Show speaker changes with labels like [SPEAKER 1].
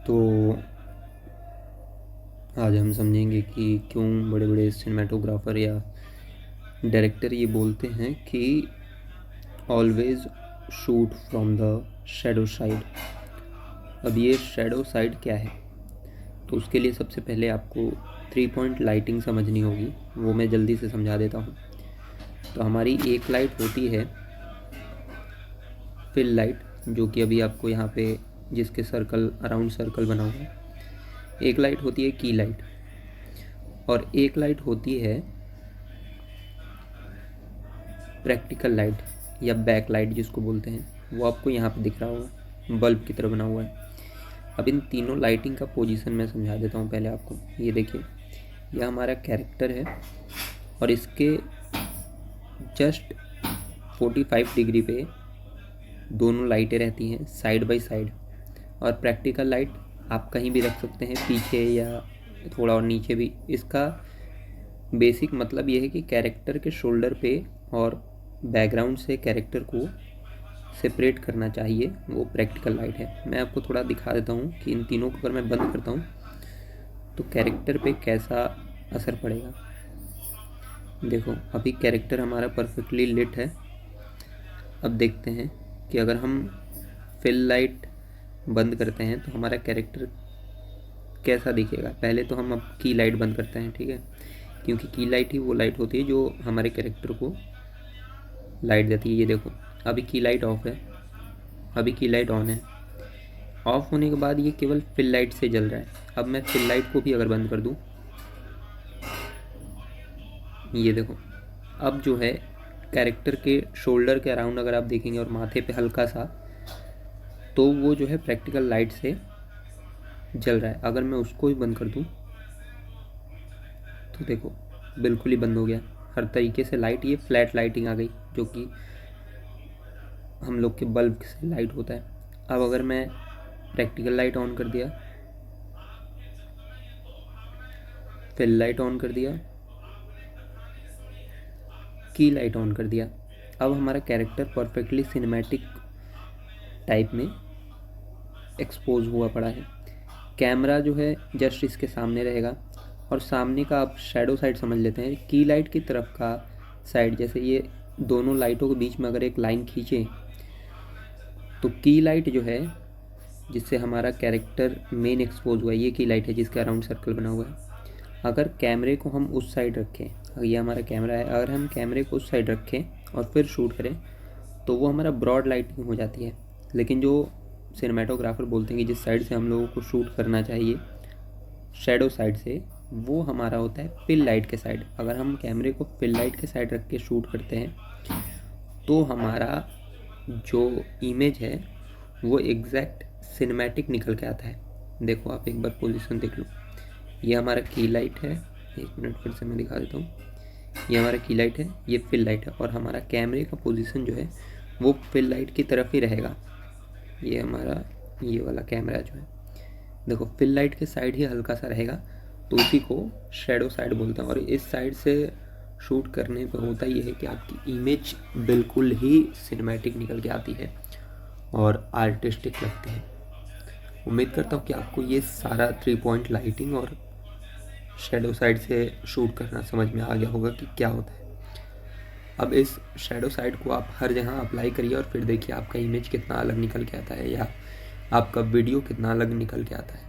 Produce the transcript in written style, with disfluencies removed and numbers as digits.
[SPEAKER 1] तो आज हम समझेंगे कि क्यों बड़े बड़े सिनेमेटोग्राफर या डायरेक्टर ये बोलते हैं कि always shoot from the shadow side. अब ये शैडो साइड क्या है, तो उसके लिए सबसे पहले आपको 3 पॉइंट लाइटिंग समझनी होगी। वो मैं जल्दी से समझा देता हूँ। तो हमारी एक लाइट होती है फिल लाइट, जो कि अभी आपको यहाँ पे जिसके सर्कल अराउंड सर्कल बना हुआ है। एक लाइट होती है की लाइट, और एक लाइट होती है प्रैक्टिकल लाइट या बैक लाइट जिसको बोलते हैं। वो आपको यहाँ पे दिख रहा होगा, बल्ब की तरह बना हुआ है। अब इन तीनों लाइटिंग का पोजीशन मैं समझा देता हूँ पहले आपको। ये देखिए, यह हमारा कैरेक्टर है और इसके जस्ट 45 डिग्री पे दोनों लाइटें रहती हैं साइड बाय साइड। और प्रैक्टिकल लाइट आप कहीं भी रख सकते हैं, पीछे या थोड़ा और नीचे भी। इसका बेसिक मतलब ये है कि कैरेक्टर के शोल्डर पे और बैकग्राउंड से कैरेक्टर को सेपरेट करना चाहिए, वो प्रैक्टिकल लाइट है। मैं आपको थोड़ा दिखा देता हूँ कि इन तीनों को अगर मैं बंद करता हूँ तो कैरेक्टर पे कैसा असर पड़ेगा। देखो, अभी कैरेक्टर हमारा परफेक्टली लिट है। अब देखते हैं कि अगर हम फिल लाइट बंद करते हैं तो हमारा कैरेक्टर कैसा दिखेगा। पहले तो हम अब की लाइट बंद करते हैं, ठीक है, क्योंकि की लाइट ही वो लाइट होती है जो हमारे कैरेक्टर को लाइट देती है। ये देखो, अभी की लाइट ऑफ है, अभी की लाइट ऑन है। ऑफ होने के बाद ये केवल फिल लाइट से जल रहा है। अब मैं फिल लाइट को भी अगर बंद कर दूं, ये देखो, अब जो है कैरेक्टर के शोल्डर के अराउंड अगर आप देखेंगे और माथे पे हल्का सा, तो वो जो है प्रैक्टिकल लाइट से जल रहा है। अगर मैं उसको ही बंद कर दूं तो देखो बिल्कुल ही बंद हो गया। हर तरीके से लाइट, ये फ्लैट लाइटिंग आ गई जो कि हम लोग के बल्ब से लाइट होता है। अब अगर मैं प्रैक्टिकल लाइट ऑन कर दिया, फिल लाइट ऑन कर दिया, की लाइट ऑन कर दिया, अब हमारा कैरेक्टर परफेक्टली सिनेमैटिक टाइप में एक्सपोज हुआ पड़ा है। कैमरा जो है जस्ट इसके सामने रहेगा, और सामने का आप शैडो साइड समझ लेते हैं। की लाइट की तरफ का साइड, जैसे ये दोनों लाइटों के बीच में अगर एक लाइन खींचें तो की लाइट जो है जिससे हमारा कैरेक्टर मेन एक्सपोज हुआ है, ये की लाइट है जिसके अराउंड सर्कल बना हुआ है। अगर कैमरे को हम उस साइड रखें, अगर ये हमारा कैमरा है, अगर हम कैमरे को उस साइड रखें और फिर शूट करें तो वो हमारा ब्रॉड लाइटिंग हो जाती है। लेकिन जो सिनेमेटोग्राफर बोलते हैं कि जिस साइड से हम लोगों को शूट करना चाहिए शैडो साइड से, वो हमारा होता है पिल लाइट के साइड। अगर हम कैमरे को पिल लाइट के साइड रख के शूट करते हैं तो हमारा जो इमेज है वो एग्जैक्ट सिनेमैटिक निकल के आता है। देखो, आप एक बार पोजीशन देख लो। ये हमारा की लाइट है, 1 मिनट फिर से मैं दिखा देता हूँ। ये हमारा की लाइट है, ये फिल लाइट है, और हमारा कैमरे का पोजीशन जो है वो फिल लाइट की तरफ ही रहेगा। ये हमारा ये वाला कैमरा जो है, देखो, फिल लाइट के साइड ही हल्का सा रहेगा, तो उसी को शैडो साइड बोलते हैं। और इस साइड से शूट करने पे होता ये है कि आपकी इमेज बिल्कुल ही सिनेमैटिक निकल के आती है और आर्टिस्टिक लगती है। उम्मीद करता हूँ कि आपको ये सारा 3 पॉइंट लाइटिंग और शैडो साइड से शूट करना समझ में आ गया होगा कि क्या होता है। अब इस शैडो साइड को आप हर जगह अप्लाई करिए और फिर देखिए आपका इमेज कितना अलग निकल के आता है या आपका वीडियो कितना अलग निकल के आता है।